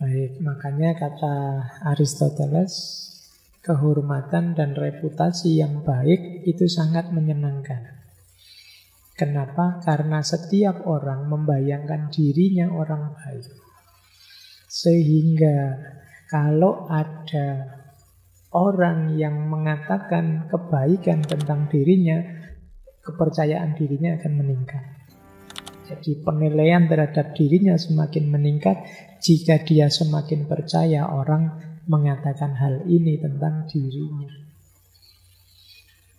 Baik, makanya kata Aristoteles, kehormatan dan reputasi yang baik itu sangat menyenangkan. Kenapa? Karena setiap orang membayangkan dirinya orang baik. Sehingga kalau ada orang yang mengatakan kebaikan tentang dirinya, kepercayaan dirinya akan meningkat. Jadi penilaian terhadap dirinya semakin meningkat jika dia semakin percaya orang mengatakan hal ini tentang dirinya.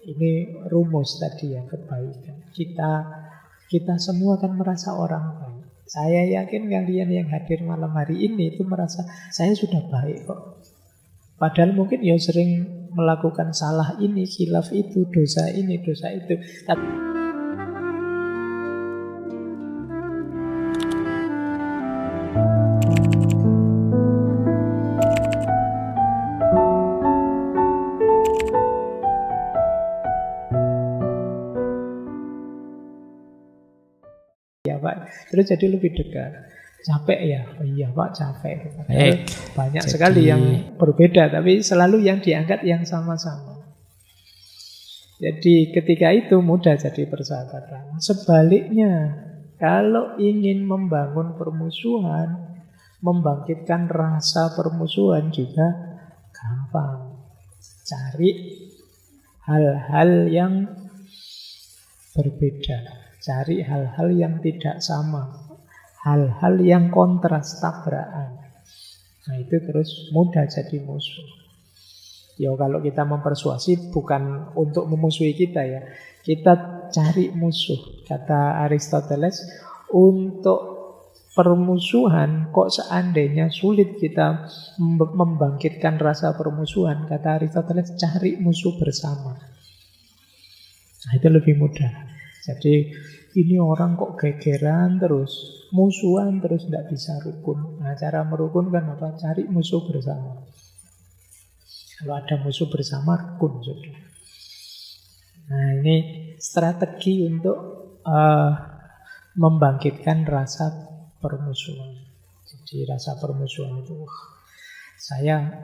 Ini rumus tadi ya, kebaikan. Kita semua kan merasa orang baik. Saya yakin kalian yang hadir malam hari ini itu merasa saya sudah baik kok. Padahal mungkin ya sering melakukan salah ini, khilaf itu, dosa ini, dosa itu. Ya Pak, terus jadi lebih dekat. Capek ya? Oh iya Pak, capek. Banyak sekali yang berbeda, tapi selalu yang diangkat yang sama-sama. Jadi ketika itu mudah jadi persahabatan. Sebaliknya, kalau ingin membangun permusuhan, membangkitkan rasa permusuhan juga gampang. Cari hal-hal yang berbeda. Cari hal-hal yang tidak sama, hal-hal yang kontras, tabrakan. Nah itu terus mudah jadi musuh. Ya kalau kita mempersuasi bukan untuk memusuhi kita ya, kita cari musuh. Kata Aristoteles, untuk permusuhan kok seandainya sulit kita membangkitkan rasa permusuhan, kata Aristoteles, cari musuh bersama. Nah itu lebih mudah. Jadi ini orang kok gegeran terus, musuhan terus tidak bisa rukun. Nah cara merukunkan apa? Cari musuh bersama. Kalau ada musuh bersama, rukun sudah. Nah ini strategi untuk membangkitkan rasa permusuhan. Jadi rasa permusuhan itu, saya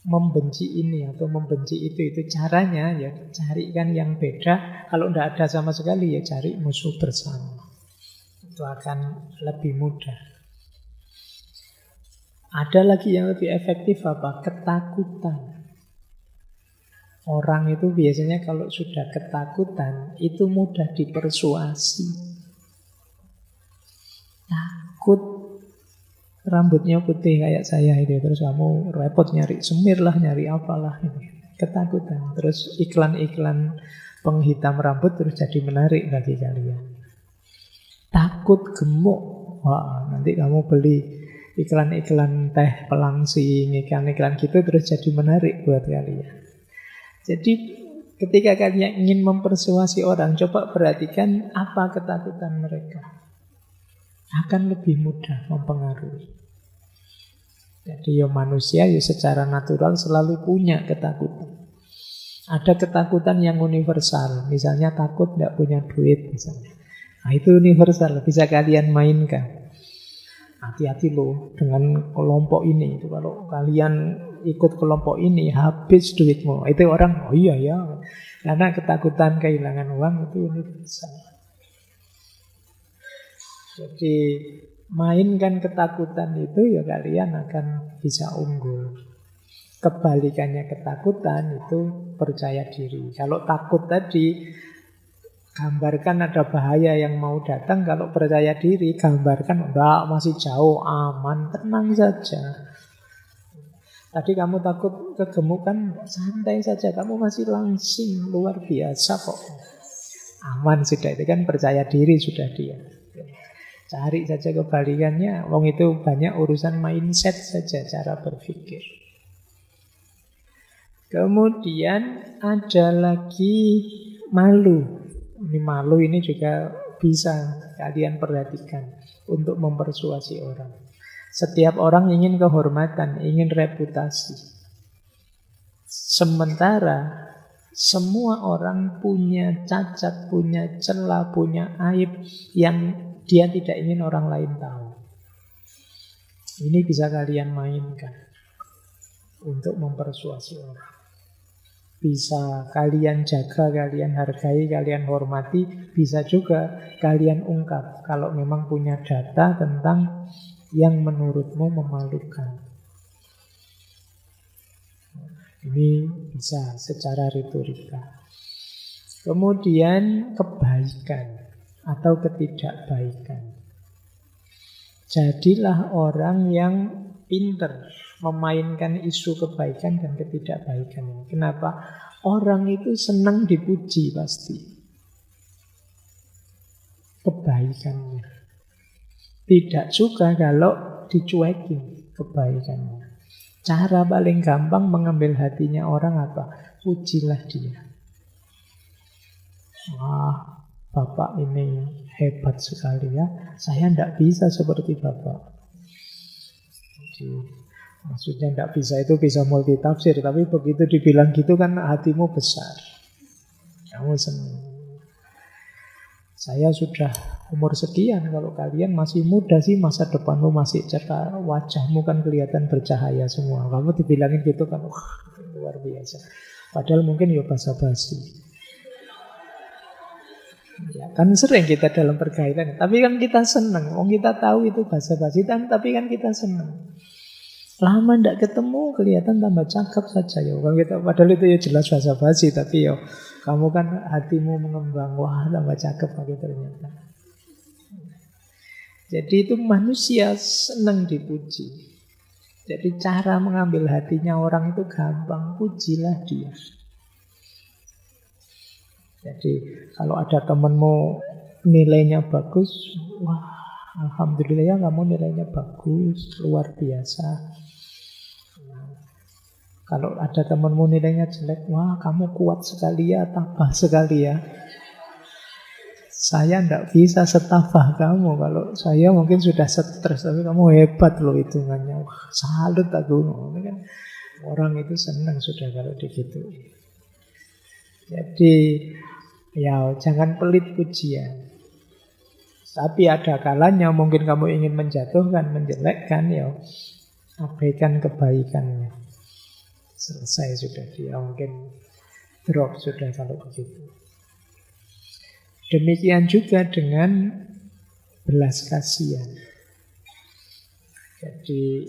membenci ini atau membenci itu caranya ya carikan yang beda. Kalau tidak ada sama sekali ya cari musuh bersama. Itu akan lebih mudah. Ada lagi yang lebih efektif apa? Ketakutan. Orang itu biasanya kalau sudah ketakutan itu mudah dipersuasi. Takut rambutnya putih kayak saya itu, terus kamu repot nyari semir lah, nyari apalah ini. Ketakutan. Terus iklan-iklan penghitam rambut terus jadi menarik bagi kalian. Takut gemuk. Wah, nanti kamu beli iklan-iklan teh pelangsing, iklan-iklan gitu terus jadi menarik buat kalian. Jadi ketika kalian ingin mempersuasi orang, coba perhatikan apa ketakutan mereka. Akan lebih mudah mempengaruhi. Jadi ya manusia ya secara natural selalu punya ketakutan. Ada ketakutan yang universal, misalnya takut tidak punya duit misalnya. Nah itu universal, bisa kalian mainkan. Hati-hati loh dengan kelompok ini. Itu kalau kalian ikut kelompok ini habis duitmu. Itu orang, oh iya ya. Karena ketakutan kehilangan uang itu universal. Jadi mainkan ketakutan itu ya kalian akan bisa unggul. Kebalikannya ketakutan itu percaya diri. Kalau takut tadi gambarkan ada bahaya yang mau datang. Kalau percaya diri gambarkan enggak, masih jauh, aman, tenang saja. Tadi kamu takut kegemukan, santai saja, kamu masih langsing, luar biasa kok. Aman sudah, itu kan percaya diri sudah dia. Cari saja kebalikannya. Wong itu banyak urusan mindset saja, cara berpikir. Kemudian ada lagi malu. Ini malu ini juga bisa kalian perhatikan untuk mempersuasi orang. Setiap orang ingin kehormatan, ingin reputasi. Sementara semua orang punya cacat, punya celah, punya aib yang dia tidak ingin orang lain tahu. Ini bisa kalian mainkan untuk mempersuasi orang. Bisa kalian jaga, kalian hargai, kalian hormati. Bisa juga kalian ungkap kalau memang punya data tentang yang menurutmu memalukan. Ini bisa secara retorika. Kemudian kebaikan atau ketidakbaikan. Jadilah orang yang pinter memainkan isu kebaikan dan ketidakbaikan. Kenapa? Orang itu senang dipuji pasti. Kebaikannya. Tidak suka kalau dicuekin kebaikannya. Cara paling gampang mengambil hatinya orang apa? Pujilah dia. Wah, Bapak ini hebat sekali ya. Saya tidak bisa seperti Bapak. Jadi, maksudnya tidak bisa itu bisa multitafsir. Tapi begitu dibilang gitu kan hatimu besar. Kamu senang. Saya sudah umur sekian. Kalau kalian masih muda sih, masa depanmu masih cerah. Wajahmu kan kelihatan bercahaya semua. Kamu dibilangin gitu kan, wah luar biasa. Padahal mungkin ya basa-basi. Ya, kan sering kita dalam pergaulan, tapi kan kita senang. Kita tahu itu basa-basi, tapi kan kita senang. Lama tidak ketemu, kelihatan tambah cakep saja ya. Kalau kita, padahal itu ya jelas basa-basi, tapi ya kamu kan hatimu mengembang, wah tambah cakep lagi ternyata. Jadi itu manusia senang dipuji. Jadi cara mengambil hatinya orang itu gampang, pujilah dia. Jadi kalau ada temanmu nilainya bagus, wah alhamdulillah ya kamu nilainya bagus, luar biasa. Nah, kalau ada temanmu nilainya jelek, wah kamu kuat sekali ya, tabah sekali ya. Saya tidak bisa setabah kamu. Kalau saya mungkin sudah stres, tapi kamu hebat loh hitungannya. Wah salut aku. Ini kan orang itu senang sudah kalau digituin. Jadi ya jangan pelit pujian. Tapi ada kalanya mungkin kamu ingin menjatuhkan, menjelekkan, ya abaikan kebaikannya. Selesai sudah, dia mungkin drop sudah kalau begitu. Demikian juga dengan belas kasihan. Jadi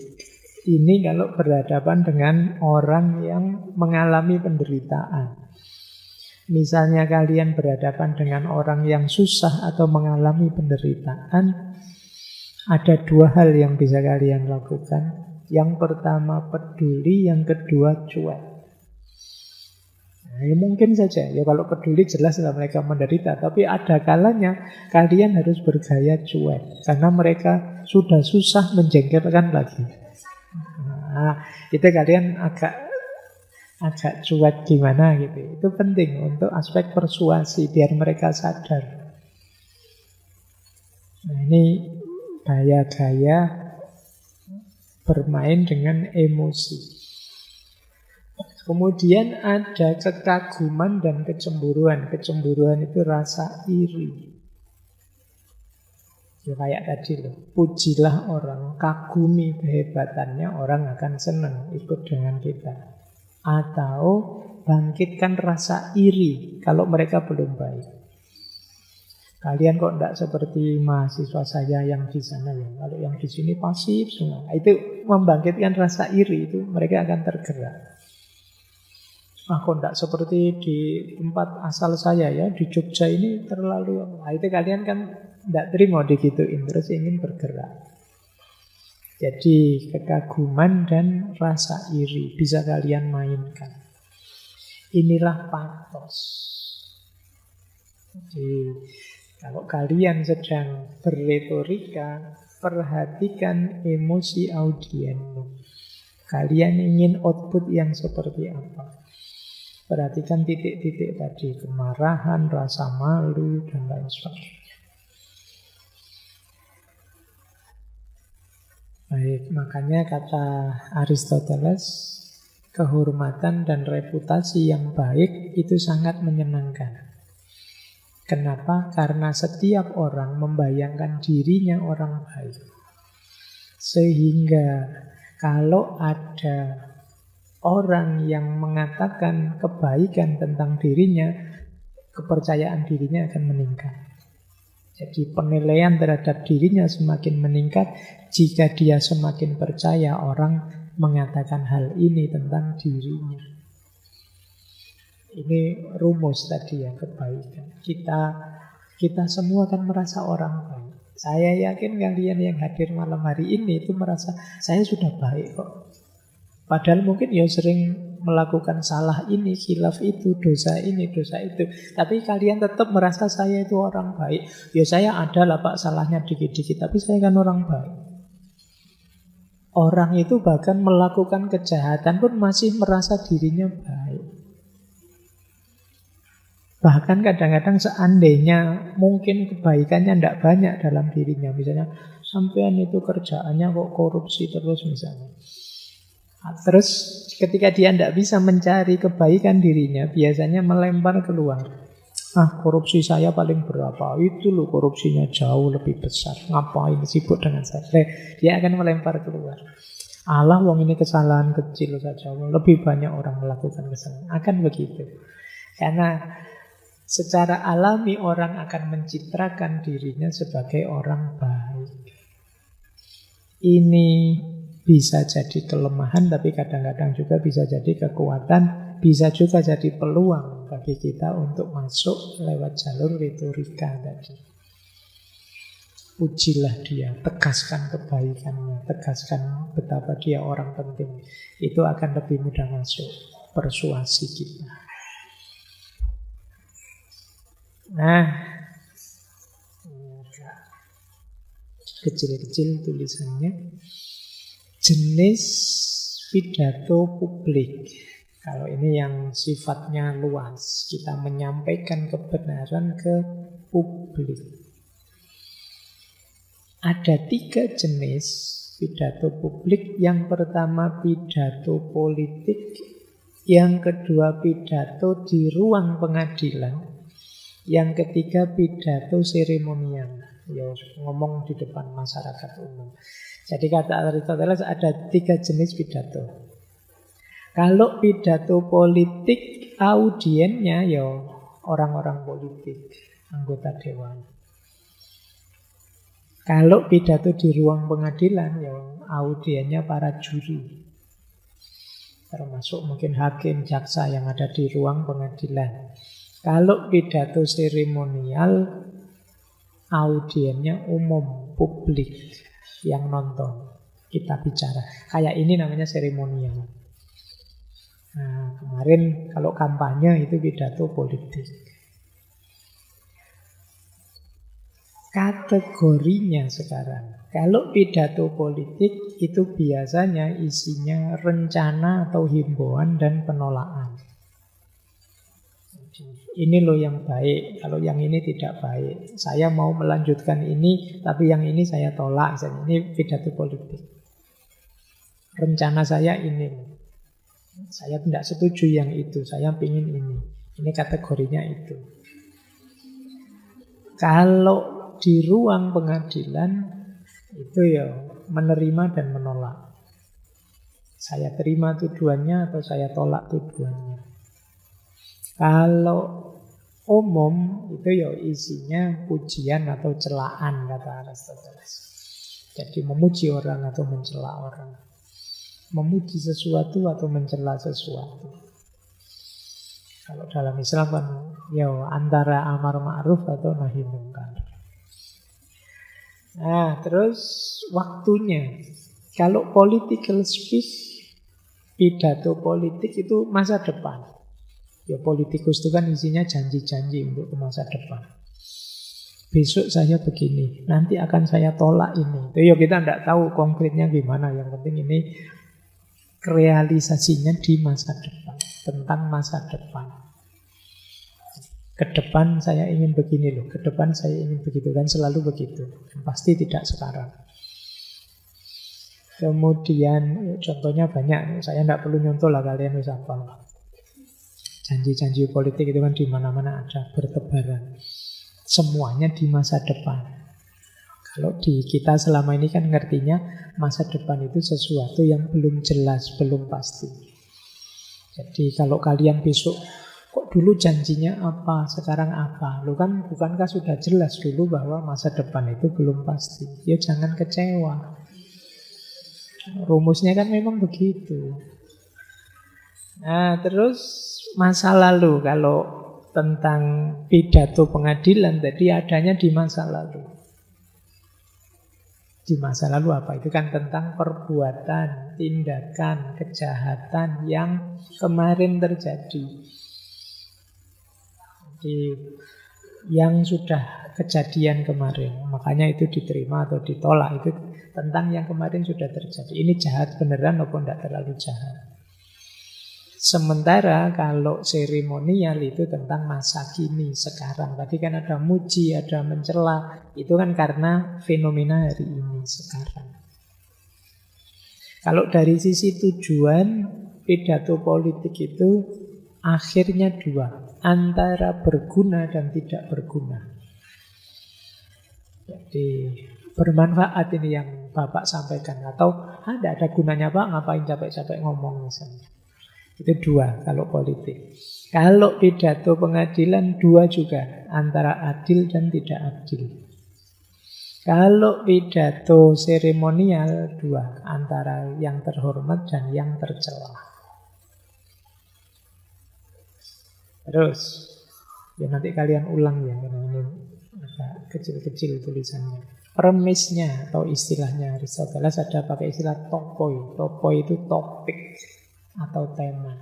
ini kalau berhadapan dengan orang yang mengalami penderitaan. Misalnya kalian berhadapan dengan orang yang susah atau mengalami penderitaan, ada dua hal yang bisa kalian lakukan. Yang pertama peduli, yang kedua cuek. Nah, ya mungkin saja, ya kalau peduli jelaslah mereka menderita, tapi ada kalanya kalian harus bergaya cuek, karena mereka sudah susah menjengkelkan lagi. Nah, itu kalian agak cuek gimana gitu. Itu penting untuk aspek persuasi biar mereka sadar. Nah, ini gaya-gaya bermain dengan emosi. Kemudian ada kekaguman dan kecemburuan. Kecemburuan itu rasa iri. Ya kayak tadi loh, pujilah orang, kagumi kehebatannya, orang akan senang ikut dengan kita. Atau bangkitkan rasa iri kalau mereka belum baik. Kalian kok tidak seperti mahasiswa saya yang di sana ya. Kalau yang di sini pasif semua. Itu membangkitkan rasa iri, itu mereka akan tergerak. Kok tidak seperti di tempat asal saya ya, di Jogja ini terlalu. Nah, itu kalian kan tidak terima digituin, terus ingin bergerak. Jadi kekaguman dan rasa iri bisa kalian mainkan. Inilah patos. Jadi kalau kalian sedang berretorika, perhatikan emosi audienmu. Kalian ingin output yang seperti apa? Perhatikan titik-titik tadi, kemarahan, rasa malu, dan lain sebagainya. Baik, makanya kata Aristoteles, kehormatan dan reputasi yang baik itu sangat menyenangkan. Kenapa? Karena setiap orang membayangkan dirinya orang baik. Sehingga kalau ada orang yang mengatakan kebaikan tentang dirinya, kepercayaan dirinya akan meningkat. Jadi penilaian terhadap dirinya semakin meningkat jika dia semakin percaya orang mengatakan hal ini tentang dirinya. Ini rumus tadi ya, kebaikan. Kita semua kan merasa orang baik. Saya yakin kalian yang hadir malam hari ini itu merasa saya sudah baik kok. Padahal mungkin ya sering melakukan salah ini, khilaf itu, dosa ini, dosa itu. Tapi kalian tetap merasa saya itu orang baik. Ya saya ada lah Pak salahnya dikit-dikit, tapi saya kan orang baik. Orang itu bahkan melakukan kejahatan pun masih merasa dirinya baik. Bahkan kadang-kadang seandainya mungkin kebaikannya tidak banyak dalam dirinya. Misalnya sampean itu kerjaannya kok korupsi terus misalnya. Terus ketika dia tidak bisa mencari kebaikan dirinya, biasanya melempar keluar. Korupsi saya paling berapa? Itu loh korupsinya jauh lebih besar. Ngapain sibuk dengan saya? Dia akan melempar keluar. Allah, wong ini kesalahan kecil saja. Lebih banyak orang melakukan kesalahan. Akan begitu. Karena secara alami orang akan mencitrakan dirinya sebagai orang baik. Ini bisa jadi kelemahan, tapi kadang-kadang juga bisa jadi kekuatan, bisa juga jadi peluang bagi kita untuk masuk lewat jalur retorika tadi. Pujilah dia, tegaskan kebaikannya, tegaskan betapa dia orang penting. Itu akan lebih mudah masuk persuasi kita. Nah, kecil-kecil tulisannya. Jenis pidato publik. Kalau ini yang sifatnya luas, kita menyampaikan kebenaran ke publik. Ada 3 jenis pidato publik. Yang pertama pidato politik, yang kedua pidato di ruang pengadilan, yang ketiga pidato seremonial, ya ngomong di depan masyarakat umum. Jadi kata Aristoteles ada 3 jenis pidato. Kalau pidato politik, audiennya ya orang-orang politik, anggota dewan. Kalau pidato di ruang pengadilan, ya audiennya para juri. Termasuk mungkin hakim, jaksa yang ada di ruang pengadilan. Kalau pidato seremonial, audiennya umum, publik. Yang nonton kita bicara. Kayak ini namanya seremonial. Nah, kemarin kalau kampanye itu pidato politik. Kategorinya sekarang, kalau pidato politik itu biasanya isinya rencana atau himbauan dan penolakan. Ini loh yang baik, kalau yang ini tidak baik. Saya mau melanjutkan ini, tapi yang ini saya tolak. Ini pidato politik. Rencana saya ini. Saya tidak setuju yang itu, saya ingin ini. Ini kategorinya itu. Kalau di ruang pengadilan, itu ya menerima dan menolak. Saya terima tuduhannya atau saya tolak tuduhannya. Kalau umum itu ya isinya pujian atau celaan kata Aristoteles. Jadi memuji orang atau mencela orang. Memuji sesuatu atau mencela sesuatu. Kalau dalam Islam kan ya antara amar ma'ruf atau nahi mungkar. Nah, terus waktunya. Kalau political speech, pidato politik itu masa depan. Ya politikus itu kan isinya janji-janji untuk ke masa depan. Besok saya begini, nanti akan saya tolak ini. Itu ya kita tidak tahu konkretnya gimana. Yang penting ini realisasinya di masa depan. Tentang masa depan. Ke depan saya ingin begini loh, ke depan saya ingin begitu. Kan selalu begitu. Pasti tidak sekarang. Kemudian contohnya banyak. Saya tidak perlu nyontoh lah, kalian bisa hafal. Janji-janji politik itu kan di mana-mana ada bertebaran. Semuanya di masa depan. Kalau di kita selama ini kan ngertinya masa depan itu sesuatu yang belum jelas, belum pasti. Jadi kalau kalian besok, kok dulu janjinya apa, sekarang apa? Lu kan bukankah sudah jelas dulu bahwa masa depan itu belum pasti? Ya jangan kecewa. Rumusnya kan memang begitu. Nah, terus masa lalu, kalau tentang pidato pengadilan tadi adanya di masa lalu. Di masa lalu apa? Itu kan tentang perbuatan, tindakan, kejahatan yang kemarin terjadi. Yang sudah kejadian kemarin. Makanya itu diterima atau ditolak. Itu tentang yang kemarin sudah terjadi. Ini jahat beneran maupun tidak terlalu jahat. Sementara kalau seremonial itu tentang masa kini, sekarang. Tadi kan ada muji, ada mencela. Itu kan karena fenomena hari ini, sekarang. Kalau dari sisi tujuan, pidato politik itu akhirnya dua. Antara berguna dan tidak berguna. Jadi bermanfaat ini yang Bapak sampaikan. Atau tidak ada gunanya Pak, ngapain capek-capek ngomong misalnya. Itu dua kalau politik. Kalau pidato pengadilan dua juga, antara adil dan tidak adil. Kalau pidato seremonial dua, antara yang terhormat dan yang tercela. Terus, ya nanti kalian ulang ya, karena ini agak kecil-kecil tulisannya. Premisnya atau istilahnya Aristoteles ada pakai istilah topoi. Topoi itu topik atau tema.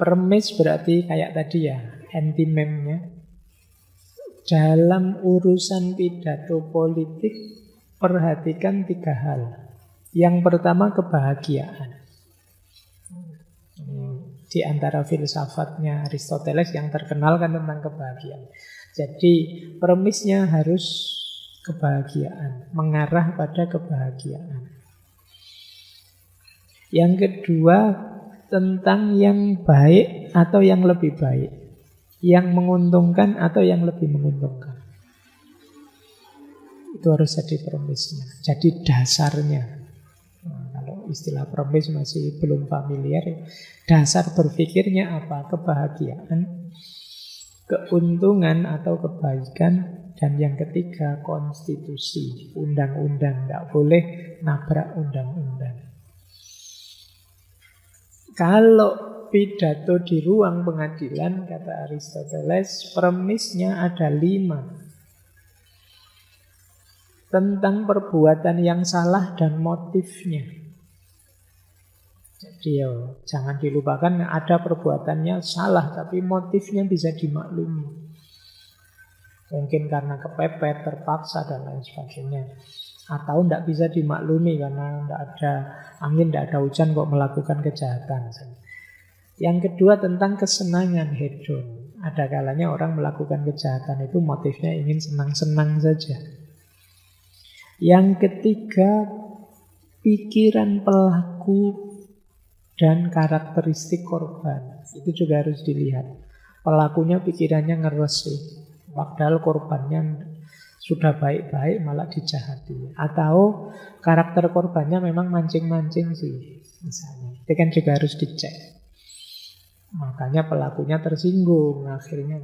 Premis berarti kayak tadi ya, antimemnya. Dalam urusan pidato politik, perhatikan tiga hal. Yang pertama kebahagiaan. Di antara filsafatnya Aristoteles yang terkenal kan tentang kebahagiaan. Jadi premisnya harus kebahagiaan, mengarah pada kebahagiaan. Yang kedua, tentang yang baik atau yang lebih baik. Yang menguntungkan atau yang lebih menguntungkan. Itu harus jadi premisnya. Jadi dasarnya. Nah, kalau istilah premis masih belum familiar. Dasar berpikirnya apa? Kebahagiaan, keuntungan atau kebaikan. Dan yang ketiga, konstitusi. Undang-undang. Tidak boleh nabrak undang-undang. Kalau pidato di ruang pengadilan, kata Aristoteles, premisnya ada 5. Tentang perbuatan yang salah dan motifnya. Jadi jangan dilupakan ada perbuatannya salah, tapi motifnya bisa dimaklumi. Mungkin karena kepepet, terpaksa, dan lain sebagainya. Atau tidak bisa dimaklumi karena tidak ada angin, tidak ada hujan kok melakukan kejahatan. Yang kedua tentang kesenangan, hedon. Ada kalanya orang melakukan kejahatan itu motifnya ingin senang-senang saja. Yang ketiga, pikiran pelaku dan karakteristik korban. Itu juga harus dilihat. Pelakunya pikirannya ngeres sih. Padahal korbannya sudah baik-baik malah dijahati. Atau karakter korbannya memang mancing-mancing sih misalnya. Itu kan juga harus dicek. Makanya pelakunya tersinggung akhirnya.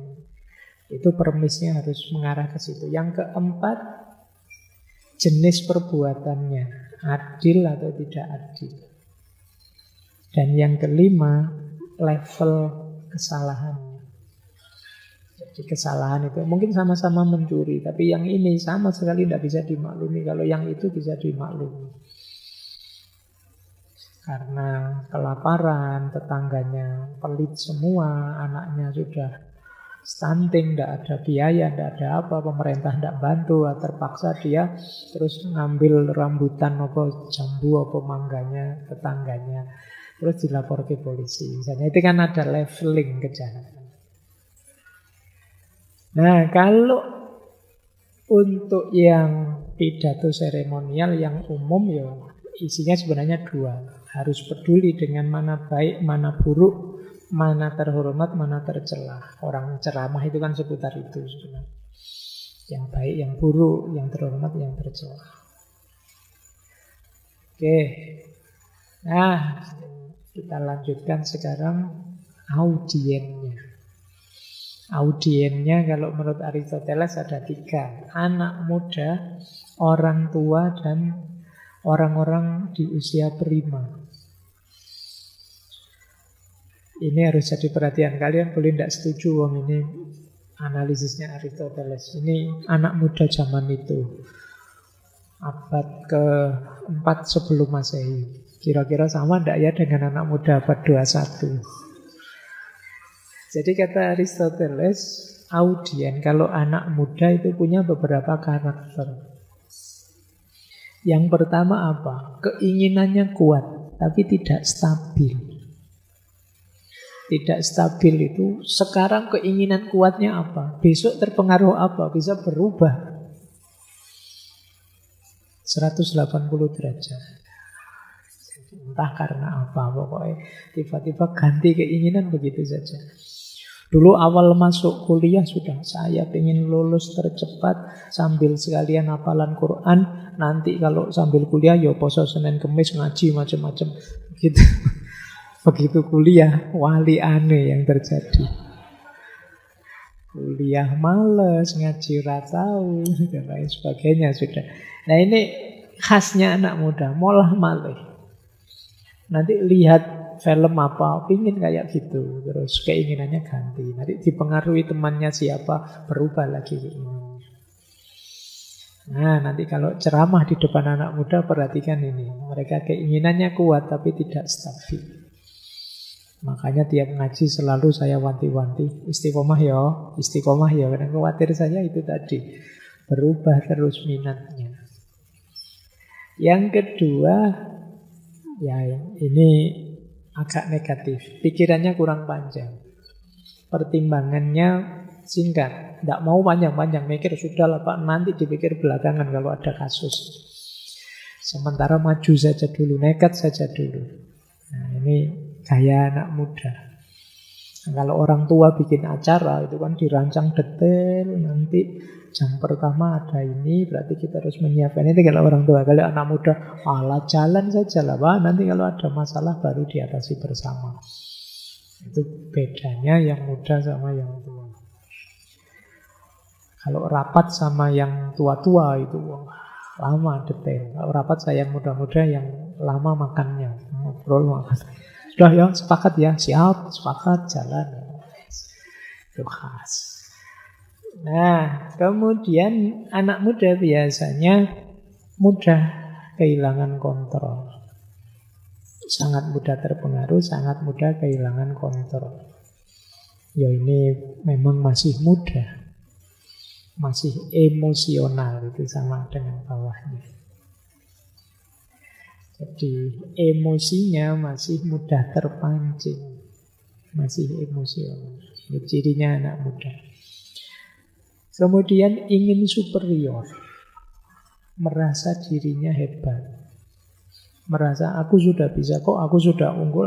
Itu premisnya harus mengarah ke situ. Yang keempat, jenis perbuatannya. Adil atau tidak adil. Dan yang kelima, level kesalahan. Jadi kesalahan itu mungkin sama-sama mencuri, tapi yang ini sama sekali tidak bisa dimaklumi. Kalau yang itu bisa dimaklumi. Karena kelaparan, tetangganya pelit semua, anaknya sudah stunting, tidak ada biaya, tidak ada apa, pemerintah tidak bantu, terpaksa dia terus ngambil rambutan apa jambu apa mangganya tetangganya, terus dilapor ke polisi. Misalnya itu kan ada leveling kejahatan. Nah, kalau untuk yang pidato seremonial yang umum ya isinya sebenarnya dua. Harus peduli dengan mana baik, mana buruk, mana terhormat, mana tercela. Orang ceramah itu kan seputar itu sebenarnya. Yang baik, yang buruk, yang terhormat, yang tercela. Oke. Nah, kita lanjutkan sekarang audiennya. Audiennya kalau menurut Aristoteles ada 3. Anak muda, orang tua, dan orang-orang di usia prima. Ini harus jadi perhatian kalian, boleh tidak setuju wong ini analisisnya Aristoteles. Ini anak muda zaman itu, abad ke-4 sebelum Masehi. Kira-kira sama tidak ya dengan anak muda abad 21? Jadi kata Aristoteles, audien kalau anak muda itu punya beberapa karakter. Yang pertama apa? Keinginannya kuat, tapi tidak stabil. Tidak stabil itu, sekarang keinginan kuatnya apa? Besok terpengaruh apa? Bisa berubah 180 derajat. Entah karena apa, pokoknya tiba-tiba ganti keinginan begitu saja. Dulu awal masuk kuliah sudah saya pengen lulus tercepat sambil sekalian hafalan Quran. Nanti kalau sambil kuliah ya poso Senin Kemis ngaji macam-macam gitu. Begitu kuliah wali aneh yang terjadi. Kuliah males, ngaji ora tahu dan lain sebagainya sudah. Nah ini khasnya anak muda, molah malih. Nanti lihat film apa, pingin kayak gitu, terus keinginannya ganti. Nanti dipengaruhi temannya siapa, berubah lagi keinginannya. Nah, nanti kalau ceramah di depan anak muda, perhatikan ini. Mereka keinginannya kuat, tapi tidak stabil. Makanya tiap ngaji selalu saya wanti-wanti, istiqomah ya, karena khawatir saya itu tadi, berubah terus minatnya. Yang kedua, ya ini agak negatif, pikirannya kurang panjang, pertimbangannya singkat, tidak mau panjang-panjang mikir, sudahlah Pak, nanti dipikir belakangan kalau ada kasus. Sementara maju saja dulu, nekat saja dulu. Nah ini gaya anak muda. Nah, kalau orang tua bikin acara itu kan dirancang detail, nanti jam pertama ada ini, berarti kita harus menyiapkan ini. Kalau orang tua, kalau anak muda, ala jalan saja lah Pak, nanti kalau ada masalah baru diatasi bersama. Itu bedanya yang muda sama yang tua. Kalau rapat sama yang tua-tua itu lama detail. Kalau rapat saya yang muda-muda, yang lama makannya, ngobrol makan. Sudah ya, sepakat ya, siap, sepakat, jalan. Itu khas. Nah, kemudian anak muda biasanya mudah kehilangan kontrol. Sangat mudah terpengaruh, sangat mudah kehilangan kontrol. Ya ini memang masih muda. Masih emosional, itu sama dengan bawahnya. Jadi emosinya masih mudah terpancing. Masih emosional. Ini cirinya anak muda. Kemudian ingin superior, merasa dirinya hebat, merasa aku sudah bisa kok, aku sudah unggul,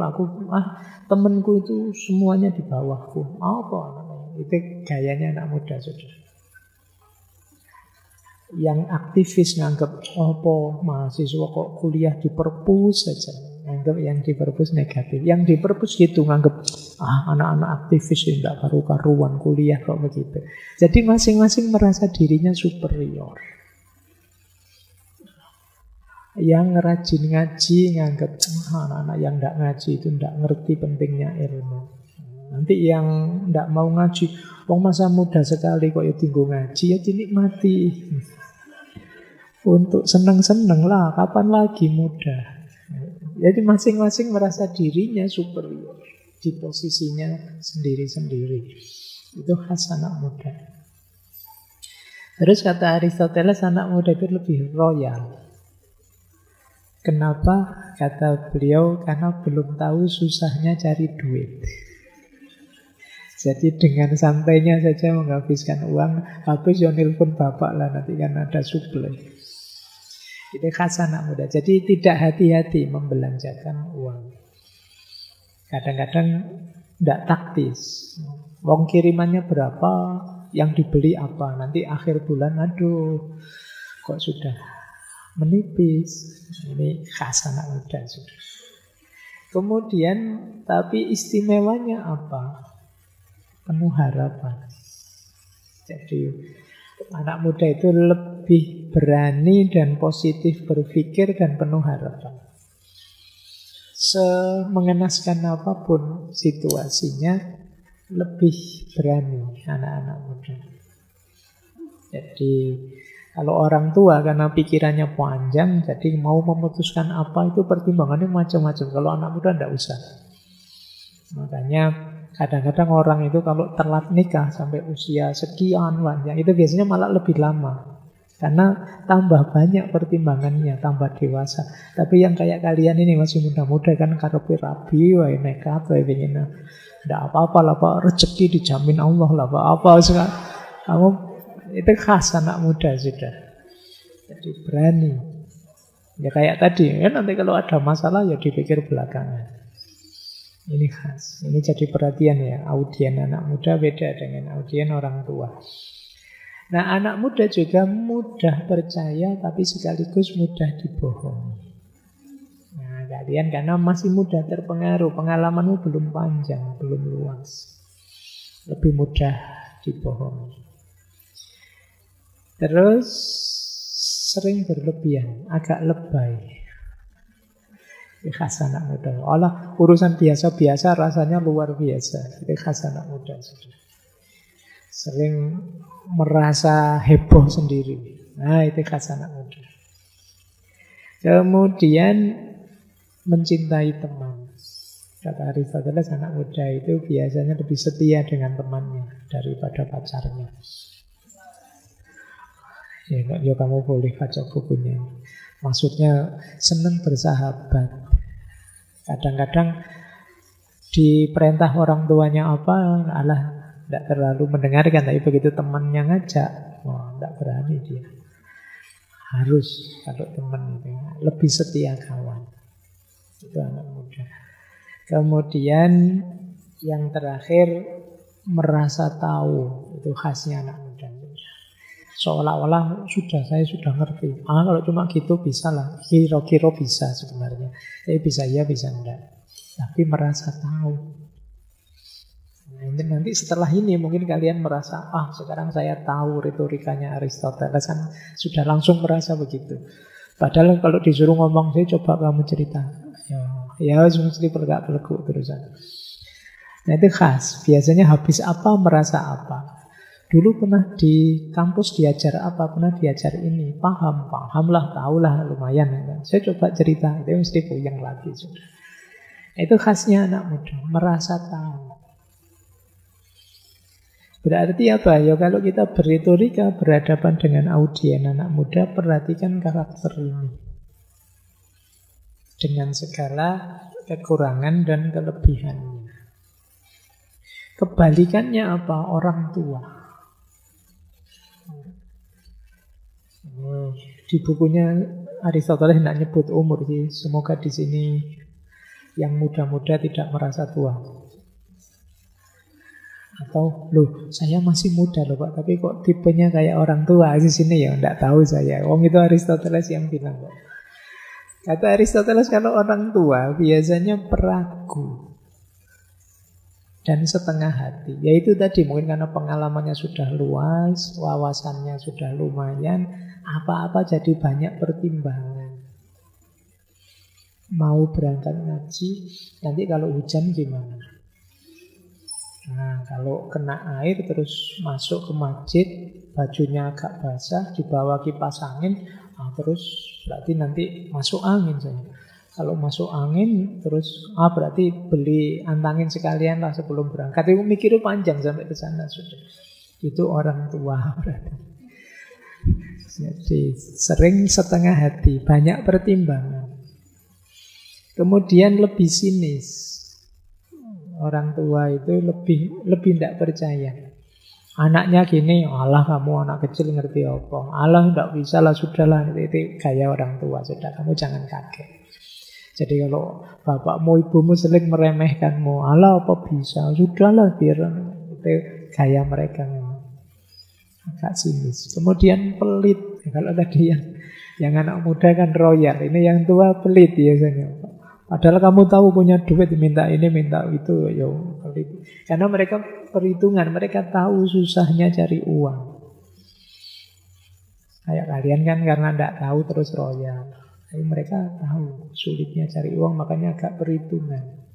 temanku itu semuanya di bawahku. Apa namanya? Itu gayanya anak muda sudah. Yang aktivis nganggap mahasiswa kok kuliah di perpus saja, nganggap yang di perpus negatif. Yang di perpus gitu nganggap anak-anak aktivis tidak karu-karuan kuliah kok begitu. Jadi masing-masing merasa dirinya superior. Yang rajin ngaji nganggap anak-anak yang tidak ngaji itu tidak ngerti pentingnya ilmu. Nanti yang tidak mau ngaji, masa muda sekali kok ya tinggal ngaji, ya dinikmati. Untuk seneng-seneng lah, kapan lagi muda. Jadi masing-masing merasa dirinya superior di posisinya sendiri-sendiri. Itu khas anak muda. Terus kata Aristoteles, anak muda itu lebih royal. Kenapa? Kata beliau, karena belum tahu susahnya cari duit. Jadi dengan santainya saja menghabiskan uang, habis ya nelpon bapak lah, nanti kan ada suplai. Itu khas anak muda. Jadi tidak hati-hati membelanjakan uang. Kadang-kadang tidak taktis. Wong kirimannya berapa, yang dibeli apa. Nanti akhir bulan, aduh, kok sudah menipis. Ini khas anak muda sudah. Kemudian, tapi istimewanya apa? Penuh harapan. Jadi, anak muda itu lebih berani dan positif berpikir dan penuh harapan. Semengenaskan apapun situasinya, lebih berani anak-anak muda. Jadi kalau orang tua karena pikirannya panjang, jadi mau memutuskan apa itu pertimbangannya macam-macam. Kalau anak muda tidak usah. Makanya kadang-kadang orang itu kalau telat nikah sampai usia sekian panjang, itu biasanya malah lebih lama. Karena tambah banyak pertimbangannya, tambah dewasa. Tapi yang kayak kalian ini masih muda-muda kan, karepe rabi, wae nekat, wae pengen. Tidak apa-apa lah Pak, rezeki dijamin Allah lah Pak. Apa kamu itu khas anak muda sudah. Jadi berani. Ya kayak tadi, ya nanti kalau ada masalah ya dipikir belakangan. Ini khas. Ini jadi perhatian ya. Audien anak muda beda dengan audien orang tua. Nah, anak muda juga mudah percaya tapi sekaligus mudah dibohongi. Nah, kalian karena masih mudah terpengaruh, pengalamanmu belum panjang, belum luas. Lebih mudah dibohongi. Terus sering berlebihan, agak lebay. Ini khas anak muda. Allah, urusan biasa-biasa rasanya luar biasa. Ini khas anak muda. Sering merasa heboh sendiri. Nah, itu khas anak muda. Kemudian mencintai teman. Kata Aristoteles, anak muda itu biasanya lebih setia dengan temannya daripada pacarnya. Ya kamu boleh baca bukunya. Maksudnya senang bersahabat. Kadang-kadang diperintah orang tuanya apa, Allah tidak terlalu mendengarkan. Tapi begitu temannya ngajak, tidak berani dia. Harus kalau teman itu lebih setia kawan. Itu anak muda. Kemudian yang terakhir merasa tahu. Itu khasnya anak muda. Seolah-olah saya sudah ngerti. Kalau cuma gitu bisa lah. Kira-kira bisa sebenarnya. Bisa ya, bisa enggak. Tapi merasa tahu. Nah, nanti setelah ini mungkin kalian merasa, sekarang saya tahu retorikanya Aristoteles, kan sudah langsung merasa begitu. Padahal kalau disuruh ngomong, saya coba kamu cerita. Ya mesti bergak-berguk terusan. Nah itu khas. Biasanya habis apa merasa apa. Dulu pernah di kampus diajar apa, pernah diajar ini, paham lah, tahulah lumayan. Saya coba cerita, itu mesti puyeng lagi sudah. Itu khasnya anak muda, merasa tahu. Berarti apa? Ya kalau kita berretorika, berhadapan dengan audien anak muda, perhatikan karakter ini. Dengan segala kekurangan dan kelebihannya. Kebalikannya apa? Orang tua. Di bukunya Aristoteles tidak nyebut umur sih. Semoga di sini yang muda-muda tidak merasa tua. Atau saya masih muda loh Pak, tapi kok tipenya kayak orang tua di sini ya tidak tahu saya. Itu Aristoteles yang bilang kok. Kata Aristoteles kalau orang tua biasanya peragu dan setengah hati. Yaitu tadi mungkin karena pengalamannya sudah luas, wawasannya sudah lumayan, apa-apa jadi banyak pertimbangan. Mau berangkat ngaji, nanti kalau hujan gimana? Nah, kalau kena air terus masuk ke masjid, bajunya agak basah, dibawa kipas angin, terus berarti nanti masuk angin saya. Kalau masuk angin terus berarti beli antangin sekalian lah sebelum berangkat. Itu mikirnya panjang sampai ke sana sudah. Itu orang tua berarti. Jadi sering setengah hati, banyak pertimbangan. Kemudian lebih sinis. Orang tua itu lebih tidak percaya. Anaknya gini, Allah kamu anak kecil ngerti apa? Allah tidak bisa lah, sudahlah. Itu gaya orang tua, sudah kamu jangan kaget. Jadi kalau bapakmu, ibumu sering meremehkanmu, Allah apa bisa? Sudahlah biar itu gaya mereka. agak sinis. Kemudian pelit. Kalau tadi yang anak muda kan royal, ini yang tua pelit biasanya. Padahal kamu tahu punya duit, minta ini, minta itu, yo pelit. Karena mereka perhitungan, mereka tahu susahnya cari uang. Kayak kalian kan karena tidak tahu terus royal. Tapi mereka tahu sulitnya cari uang, makanya agak perhitungan.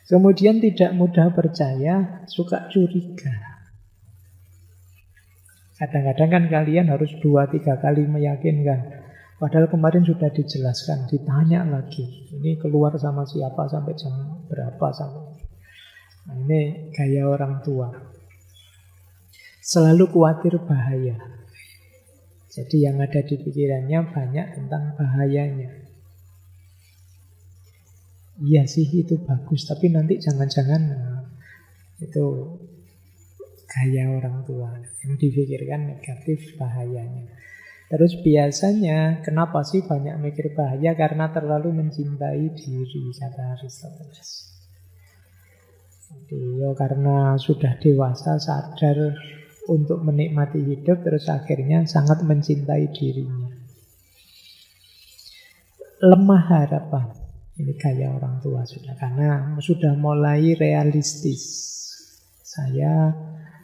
Kemudian tidak mudah percaya, suka curiga. Kadang-kadang kan kalian harus 2-3 kali meyakinkan. Padahal kemarin sudah dijelaskan, ditanya lagi. Ini keluar sama siapa, sampai jam berapa. Nah, ini gaya orang tua. Selalu khawatir bahaya. Jadi yang ada di pikirannya banyak tentang bahayanya. Iya sih itu bagus, tapi nanti jangan-jangan itu gaya orang tua. Yang dipikirkan negatif bahayanya. Terus biasanya kenapa sih banyak mikir bahaya? Karena terlalu mencintai diri, kata Aristoteles. Jadi karena sudah dewasa, sadar untuk menikmati hidup, terus akhirnya sangat mencintai dirinya. Lemah harapan. Ini gaya orang tua sudah, karena sudah mulai realistis. Saya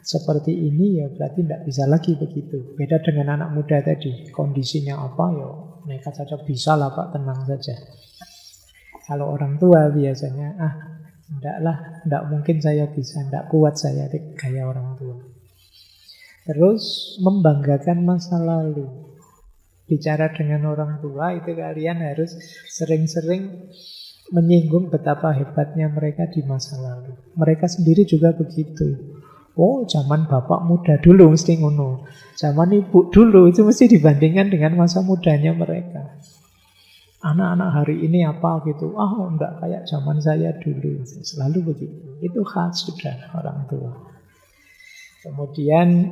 seperti ini ya berarti tidak bisa lagi begitu. Beda dengan anak muda tadi, kondisinya apa ya nekat saja, bisa lah Pak, tenang saja. Kalau orang tua biasanya tidak mungkin saya bisa, tidak kuat saya, itu gaya orang tua. Terus membanggakan masa lalu. Bicara dengan orang tua itu kalian harus sering-sering menyinggung betapa hebatnya mereka di masa lalu. Mereka sendiri juga begitu. Oh, zaman bapak muda dulu mesti ngono. Zaman ibu dulu itu mesti dibandingkan dengan masa mudanya mereka. Anak-anak hari ini apa gitu. Enggak kayak zaman saya dulu. Selalu begitu. Itu khas sudah orang tua. Kemudian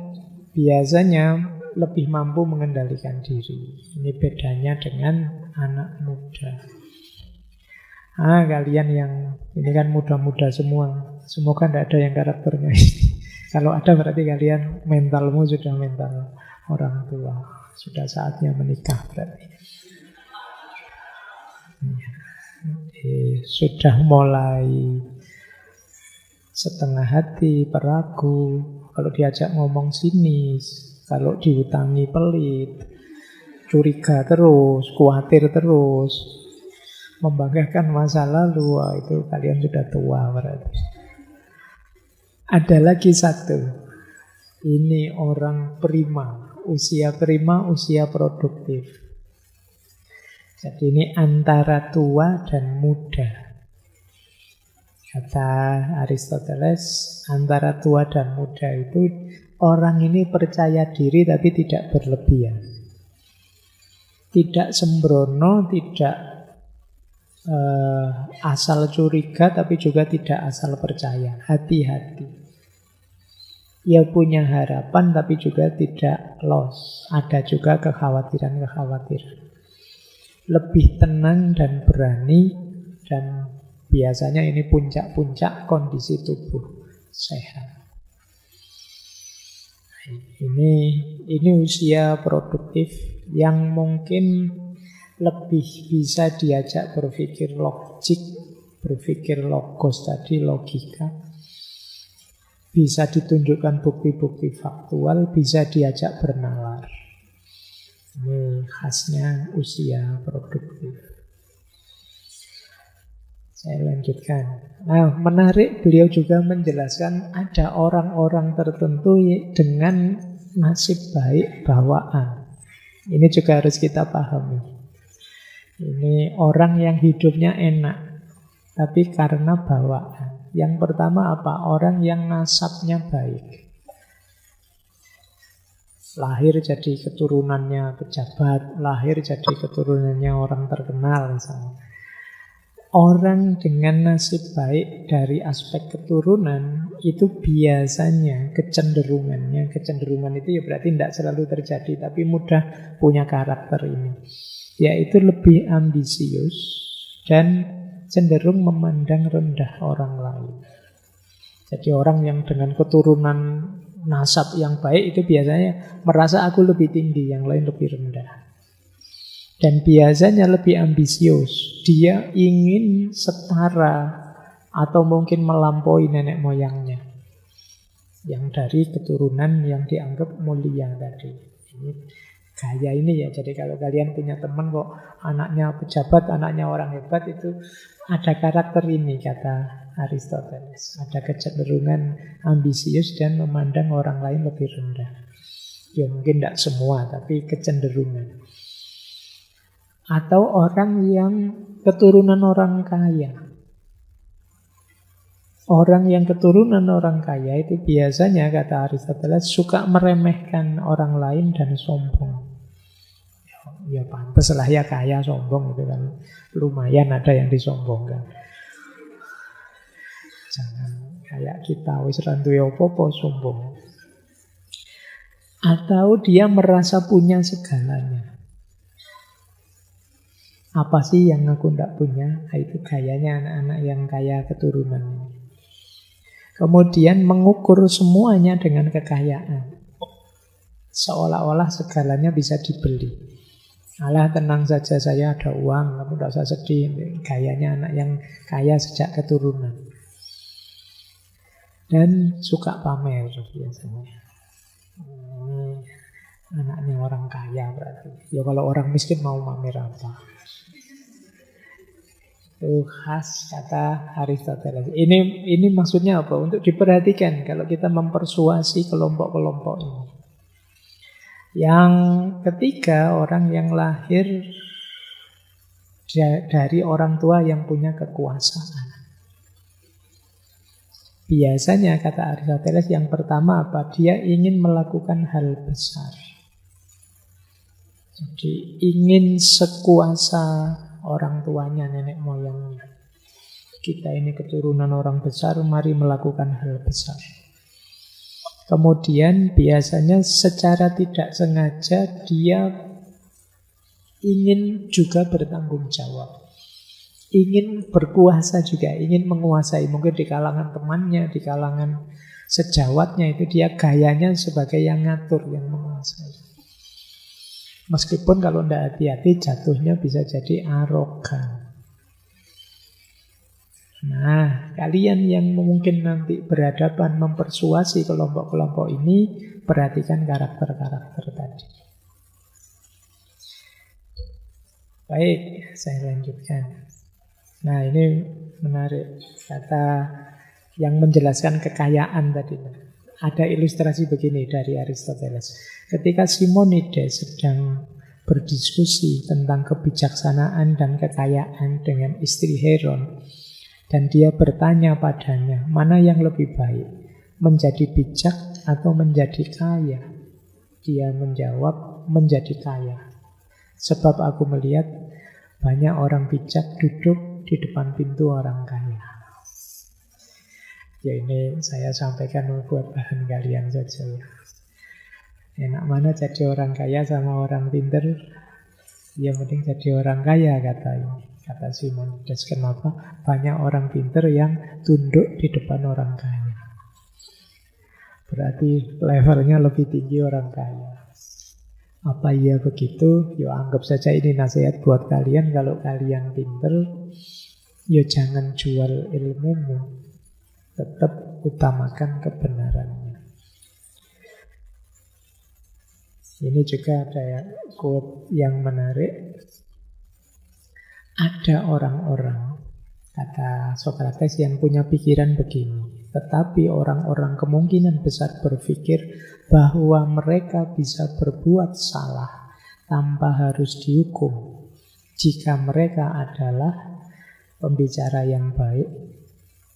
biasanya lebih mampu mengendalikan diri. Ini bedanya dengan anak muda. Kalian yang ini kan muda-muda semua. Semoga tidak ada yang karakternya ini. Kalau ada berarti kalian mentalmu sudah mental orang tua. Sudah saatnya menikah berarti. Sudah mulai setengah hati, peragu. Kalau diajak ngomong sinis, kalau dihutangi pelit, curiga terus, khawatir terus, membanggakan masa lalu, itu kalian sudah tua berarti. Ada lagi satu. Ini orang prima, usia produktif. Jadi ini antara tua dan muda. Kata Aristoteles, antara tua dan muda itu orang ini percaya diri tapi tidak berlebihan. Tidak sembrono, tidak asal curiga, tapi juga tidak asal percaya. Hati-hati. Ia punya harapan tapi juga tidak loss. Ada juga kekhawatiran-kekhawatiran. Lebih tenang dan berani, dan biasanya ini puncak-puncak kondisi tubuh sehat. Ini usia produktif yang mungkin lebih bisa diajak berpikir logik, berpikir logos tadi, logika. Bisa ditunjukkan bukti-bukti faktual, bisa diajak bernalar. Ini khasnya usia produktif. Saya lanjutkan. Nah, menarik, beliau juga menjelaskan ada orang-orang tertentu dengan nasib baik bawaan. Ini juga harus kita pahami. Ini orang yang hidupnya enak, tapi karena bawaan. Yang pertama apa? Orang yang nasabnya baik. Lahir jadi keturunannya pejabat, lahir jadi keturunannya orang terkenal misalnya. Orang dengan nasib baik dari aspek keturunan itu biasanya kecenderungan itu ya berarti tidak selalu terjadi, tapi mudah punya karakter ini, yaitu lebih ambisius dan cenderung memandang rendah orang lain. Jadi orang yang dengan keturunan nasab yang baik itu biasanya merasa aku lebih tinggi, yang lain lebih rendah. Dan biasanya lebih ambisius. Dia ingin setara atau mungkin melampaui nenek moyangnya yang dari keturunan yang dianggap mulia tadi. Ini gaya ini ya. Jadi kalau kalian punya teman kok anaknya pejabat, anaknya orang hebat, itu ada karakter ini kata Aristoteles. Ada kecenderungan ambisius dan memandang orang lain lebih rendah. Ya mungkin tidak semua, tapi kecenderungan. Atau orang yang keturunan orang kaya. Orang yang keturunan orang kaya itu biasanya, kata Aristoteles, suka meremehkan orang lain dan sombong. Ya pantas lah ya kaya sombong itu kan. Lumayan ada yang disombongkan. Jangan kayak kita wis randuwe apa-apa sombong. Atau dia merasa punya segalanya. Apa sih yang aku tidak punya? Itu gayanya anak-anak yang kaya keturunan. Kemudian mengukur semuanya dengan kekayaan. Seolah-olah segalanya bisa dibeli. Alah tenang saja, saya ada uang, kamu tidak usah sedih. Gayanya anak yang kaya sejak keturunan. Dan suka pamer biasanya. Anaknya orang kaya berarti. Ya kalau orang miskin mau pamer apa? Itu khas kata Aristoteles. Ini maksudnya apa? Untuk diperhatikan kalau kita mempersuasi kelompok-kelompok ini. Yang ketiga, orang yang lahir dari orang tua yang punya kekuasaan. Biasanya kata Aristoteles yang pertama apa? Dia ingin melakukan hal besar. Jadi ingin sekuasa orang tuanya, nenek moyangnya. Kita ini keturunan orang besar, mari melakukan hal besar. Kemudian biasanya secara tidak sengaja dia ingin juga bertanggung jawab. Ingin berkuasa juga, ingin menguasai. Mungkin di kalangan temannya, di kalangan sejawatnya itu dia gayanya sebagai yang ngatur, yang menguasai. Meskipun kalau tidak hati-hati jatuhnya bisa jadi arogan. Nah, kalian yang mungkin nanti berhadapan mempersuasi kelompok-kelompok ini, perhatikan karakter-karakter tadi. Baik, saya lanjutkan. Nah, ini menarik. Kata yang menjelaskan kekayaan tadi. Ada ilustrasi begini dari Aristoteles. Ketika Simonides sedang berdiskusi tentang kebijaksanaan dan kekayaan dengan istri Heron, dan dia bertanya padanya, mana yang lebih baik, menjadi bijak atau menjadi kaya? Dia menjawab, menjadi kaya. Sebab aku melihat banyak orang bijak duduk di depan pintu orang kaya. Ya ini saya sampaikan buat bahan kalian saja ya. Enak mana jadi orang kaya sama orang pinter? Ya mending jadi orang kaya kata Simonides. Kenapa? Banyak orang pinter yang tunduk di depan orang kaya. Berarti levelnya lebih tinggi orang kaya. Apa iya begitu? Ya anggap saja ini nasihat buat kalian. Kalau kalian pinter, ya jangan jual ilmumu. Tetap utamakan kebenarannya. Ini juga ada quote yang menarik. Ada orang-orang, kata Sokrates, yang punya pikiran begini. Tetapi orang-orang kemungkinan besar berpikir bahwa mereka bisa berbuat salah tanpa harus dihukum jika mereka adalah pembicara yang baik,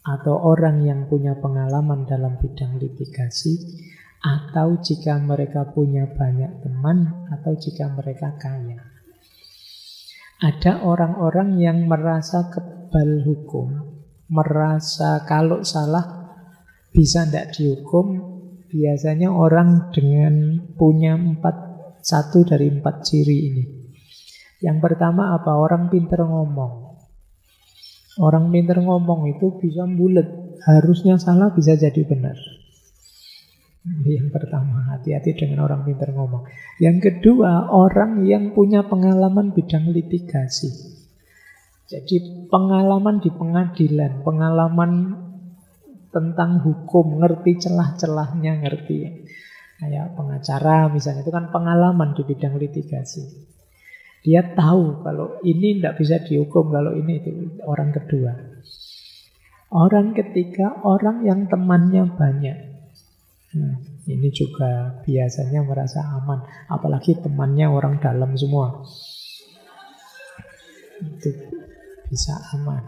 atau orang yang punya pengalaman dalam bidang litigasi, atau jika mereka punya banyak teman, atau jika mereka kaya. Ada orang-orang yang merasa kebal hukum, merasa kalau salah bisa tidak dihukum. Biasanya orang dengan punya satu dari 4 ciri ini. Yang pertama apa? Orang pintar ngomong. Orang pintar ngomong itu bisa bulet. Harusnya salah bisa jadi benar. Yang pertama, hati-hati dengan orang pintar ngomong. Yang kedua, orang yang punya pengalaman bidang litigasi. Jadi pengalaman di pengadilan, pengalaman tentang hukum, ngerti celah-celahnya, ngerti. Kayak pengacara misalnya, itu kan pengalaman di bidang litigasi. Dia tahu kalau ini tidak bisa dihukum, kalau ini itu. Orang kedua. Orang ketiga, orang yang temannya banyak. Ini juga biasanya merasa aman. Apalagi temannya orang dalam semua. Itu bisa aman.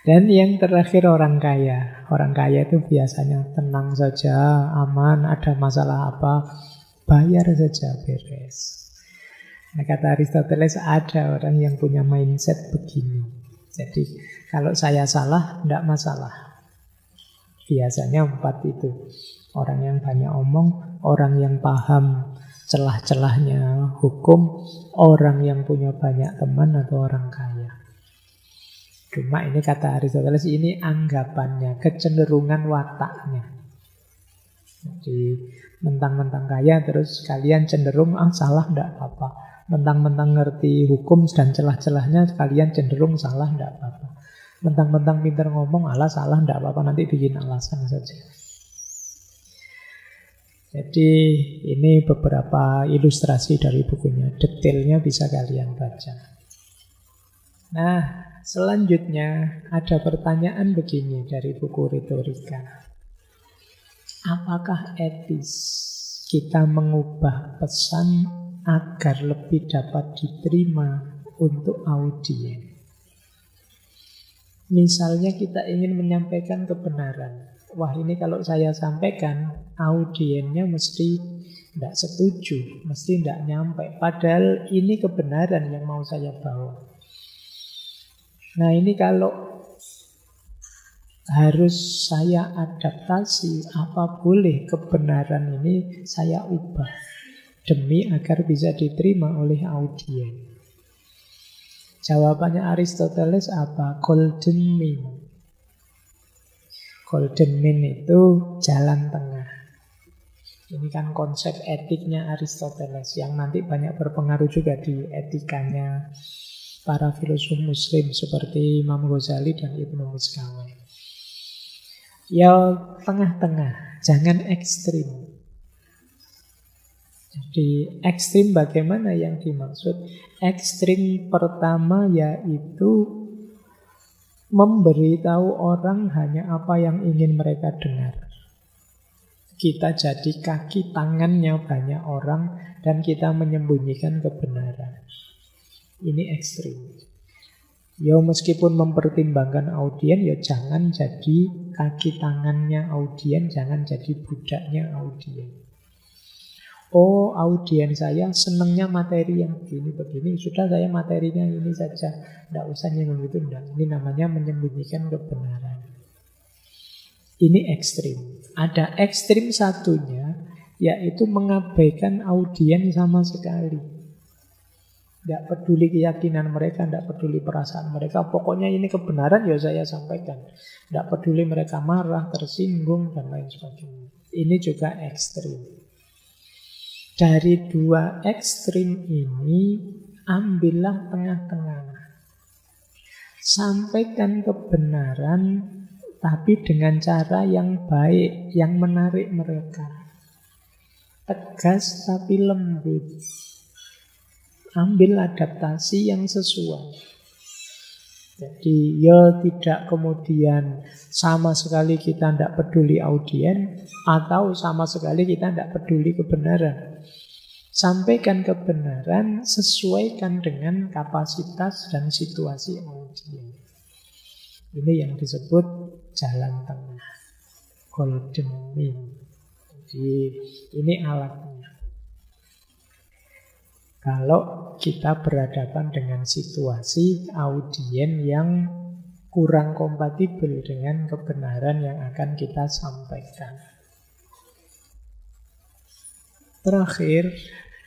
Dan yang terakhir orang kaya. Orang kaya itu biasanya tenang saja, aman, ada masalah apa, bayar saja, beres. Nah, kata Aristoteles, ada orang yang punya mindset begini. Jadi kalau saya salah, tidak masalah. Biasanya 4 itu. Orang yang banyak omong, orang yang paham celah-celahnya hukum, orang yang punya banyak teman, atau orang kaya. Cuma ini kata Aristoteles, ini anggapannya, kecenderungan wataknya. Jadi mentang-mentang kaya terus kalian cenderung salah tidak apa-apa. Mentang-mentang ngerti hukum dan celah-celahnya kalian cenderung salah tidak apa-apa. Mentang-mentang pintar ngomong salah tidak apa-apa, nanti bikin alasan saja. Jadi ini beberapa ilustrasi dari bukunya. Detailnya bisa kalian baca. Nah, selanjutnya ada pertanyaan begini dari buku Retorika. Apakah etis kita mengubah pesan agar lebih dapat diterima untuk audiens? Misalnya kita ingin menyampaikan kebenaran. Wah, ini kalau saya sampaikan, audiensnya mesti tidak setuju, mesti tidak nyampe. Padahal ini kebenaran yang mau saya bawa. Nah, ini kalau harus saya adaptasi, apa boleh kebenaran ini saya ubah demi agar bisa diterima oleh audiens? Jawabannya Aristoteles apa? Golden mean. Golden mean itu jalan tengah. Ini kan konsep etiknya Aristoteles yang nanti banyak berpengaruh juga di etikanya para filosof muslim seperti Imam Ghazali dan Ibnu Miskawai. Ya tengah-tengah, jangan ekstrim. Jadi ekstrim bagaimana yang dimaksud? Ekstrim pertama yaitu memberitahu orang hanya apa yang ingin mereka dengar. Kita jadi kaki tangannya banyak orang dan kita menyembunyikan kebenaran. Ini ekstrim. Ya meskipun mempertimbangkan audiens, ya jangan jadi kaki tangannya audiens, jangan jadi budaknya audiens. Oh, audiens saya senangnya materi yang begini-begini, sudah saya materinya ini saja, tidak usah yang begitu, tidak. Ini namanya menyembunyikan kebenaran. Ini ekstrim. Ada ekstrim satunya, yaitu mengabaikan audiens sama sekali. Tidak peduli keyakinan mereka, tidak peduli perasaan mereka. Pokoknya ini kebenaran, ya saya sampaikan. Tidak peduli mereka marah, tersinggung, dan lain sebagainya. Ini juga ekstrim. Dari dua ekstrim ini, ambillah tengah-tengah. Sampaikan kebenaran, tapi dengan cara yang baik, yang menarik mereka. Tegas tapi lembut. Ambil adaptasi yang sesuai. Jadi ya tidak kemudian sama sekali kita tidak peduli audiens, atau sama sekali kita tidak peduli kebenaran. Sampaikan kebenaran, sesuaikan dengan kapasitas dan situasi audiens. Ini yang disebut jalan tengah, golden mean. Jadi ini alatnya. Kalau kita berhadapan dengan situasi audiens yang kurang kompatibel dengan kebenaran yang akan kita sampaikan. Terakhir,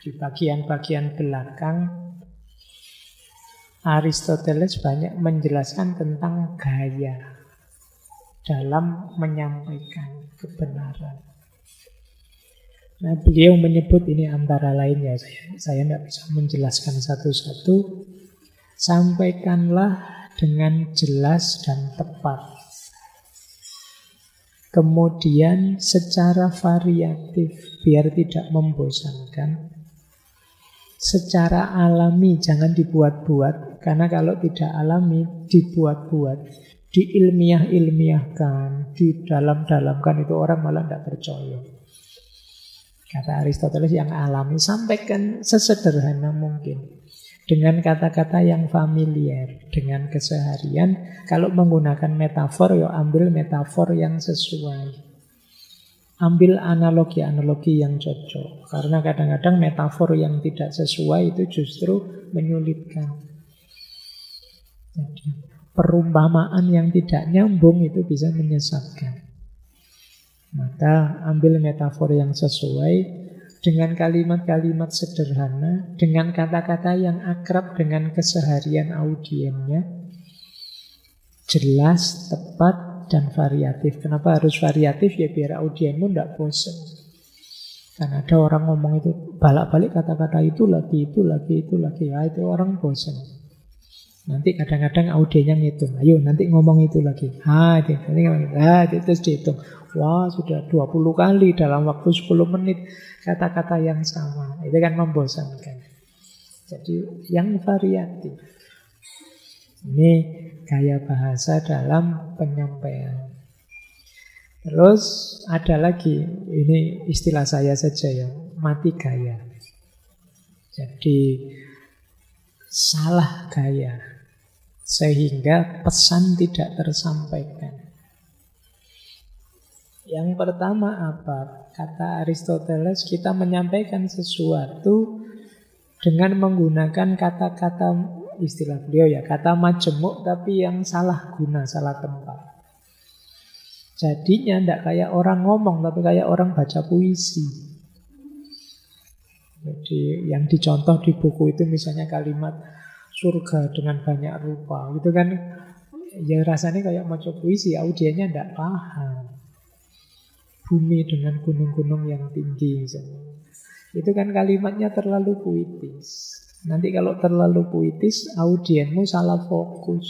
di bagian-bagian belakang, Aristoteles banyak menjelaskan tentang gaya dalam menyampaikan kebenaran. Nah, beliau menyebut ini antara lain ya, saya tidak bisa menjelaskan satu-satu. Sampaikanlah dengan jelas dan tepat. Kemudian secara variatif, biar tidak membosankan. Secara alami, jangan dibuat-buat. Karena kalau tidak alami, dibuat-buat, diilmiah-ilmiahkan, didalam-dalamkan, itu orang malah tidak percaya. Kata Aristoteles, yang alami sampaikan sesederhana mungkin, dengan kata-kata yang familiar, dengan keseharian. Kalau menggunakan metafor, ya ambil metafor yang sesuai, ambil analogi-analogi yang cocok. Karena kadang-kadang metafor yang tidak sesuai itu justru menyulitkan. Jadi, perumpamaan yang tidak nyambung itu bisa menyesatkan. Maka ambil metafor yang sesuai dengan kalimat-kalimat sederhana, dengan kata-kata yang akrab dengan keseharian audiennya, jelas, tepat, dan variatif. Kenapa harus variatif? Ya biar audienmu tidak bosan. Karena ada orang ngomong itu balik-balik kata-kata itu lagi, itu lagi, itu lagi. Ya, itu orang bosan. Nanti kadang-kadang audiennya ngitung. Ayo nanti ngomong itu lagi. Terus dihitung. Wah, sudah 20 kali dalam waktu 10 menit kata-kata yang sama. Itu kan membosankan. Jadi yang variatif. Ini gaya bahasa dalam penyampaian. Terus ada lagi, ini istilah saya saja ya, mati gaya. Jadi salah gaya, sehingga pesan tidak tersampaikan. Yang pertama apa? Kata Aristoteles, kita menyampaikan sesuatu dengan menggunakan kata-kata, istilah beliau ya, kata majemuk tapi yang salah guna, salah tempat. Jadinya tidak kayak orang ngomong, tapi kayak orang baca puisi. Jadi yang dicontoh di buku itu misalnya kalimat surga dengan banyak rupa. Itu kan ya rasanya kayak baca puisi, audiennya tidak paham. Bumi dengan gunung-gunung yang tinggi misalnya. Itu kan kalimatnya terlalu puitis. Nanti kalau terlalu puitis, audienmu salah fokus.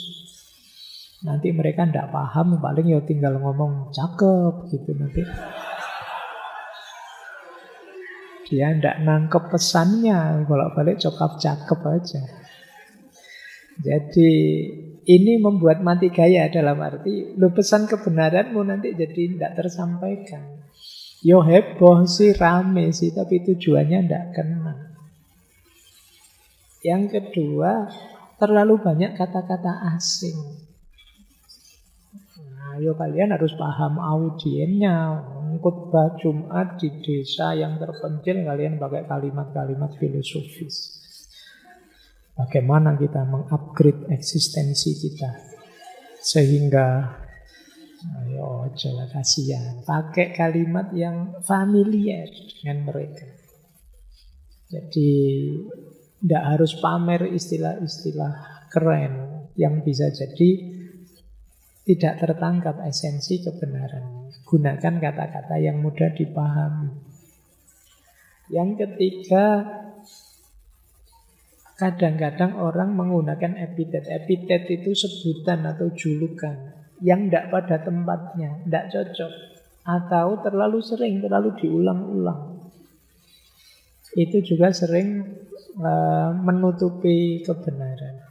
Nanti mereka tidak paham, paling ya tinggal ngomong cakep gitu nanti. Dia tidak nangkep pesannya, bolak-balik cakep aja. Jadi ini membuat mati gaya dalam arti lo pesan kebenaranmu nanti jadi tidak tersampaikan. Yo heboh sih, rame sih, tapi tujuannya tidak kena. Yang kedua, terlalu banyak kata-kata asing. Nah, yo kalian harus paham audiennya. Khotbah Jumat di desa yang terpencil, kalian pakai kalimat-kalimat filosofis. Bagaimana kita mengupgrade eksistensi kita sehingga ayo jelas kasihan, pakai kalimat yang familiar dengan mereka. Jadi tidak harus pamer istilah-istilah keren yang bisa jadi tidak tertangkap esensi kebenaran. Gunakan kata-kata yang mudah dipahami. Yang ketiga, kadang-kadang orang menggunakan epitet. Epitet itu sebutan atau julukan yang tidak pada tempatnya, tidak cocok, atau terlalu sering, terlalu diulang-ulang. Itu juga sering menutupi kebenaran.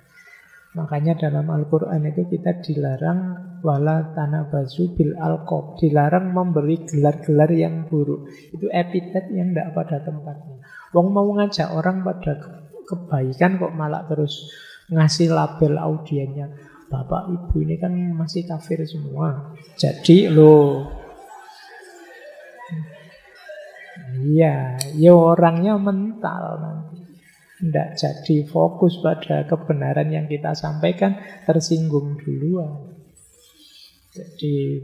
Makanya dalam Al-Quran itu kita dilarang wala tanabazu bil alqab, dilarang memberi gelar-gelar yang buruk. Itu epitet yang tidak pada tempatnya. Wong mau ngajak orang pada kebaikan kok malah terus ngasih label audiennya. Bapak ibu ini kan masih kafir semua. Jadi iya, ya orangnya mental nanti. Tidak jadi fokus pada kebenaran yang kita sampaikan, tersinggung duluan. Jadi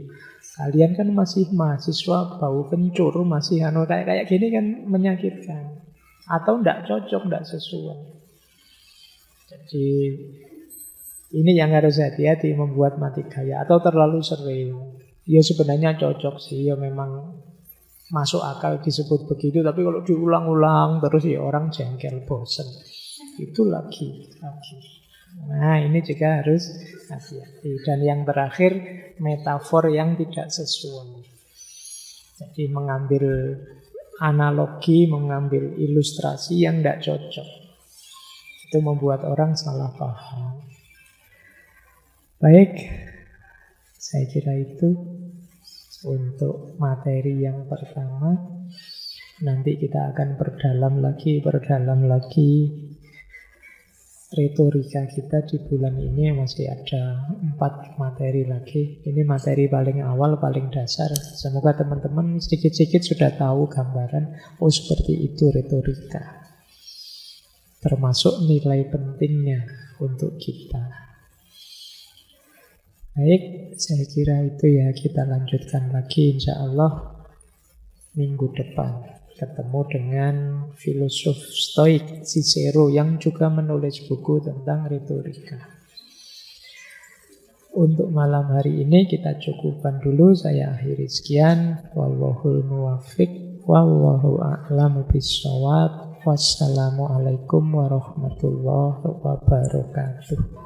kalian kan masih mahasiswa, bau kencur, masih kayak gini kan menyakitkan. Atau tidak cocok, tidak sesuai. Jadi ini yang harus hati-hati membuat mati gaya. Atau terlalu sering. Ya sebenarnya cocok sih, ya memang masuk akal disebut begitu, tapi kalau diulang-ulang terus ya orang jengkel, bosen. Itu lagi. Nah, ini juga harus hati-hati. Dan yang terakhir, metafor yang tidak sesuai. Jadi mengambil analogi, mengambil ilustrasi yang tidak cocok. Itu membuat orang salah paham. Baik, saya kira itu untuk materi yang pertama. Nanti kita akan perdalam lagi retorika kita di bulan ini. Masih ada 4 materi lagi. Ini materi paling awal, paling dasar. Semoga teman-teman sedikit-sedikit sudah tahu gambaran, oh seperti itu retorika. Termasuk nilai pentingnya untuk kita. Baik, saya kira itu ya. Kita lanjutkan lagi insya Allah minggu depan. Ketemu dengan filosof Stoik Cicero yang juga menulis buku tentang retorika. Untuk malam hari ini kita cukupkan dulu. Saya akhiri sekian. Wallahul muwaffiq. Wallahu a'lamu bishawab. Wassalamualaikum warahmatullahi wabarakatuh.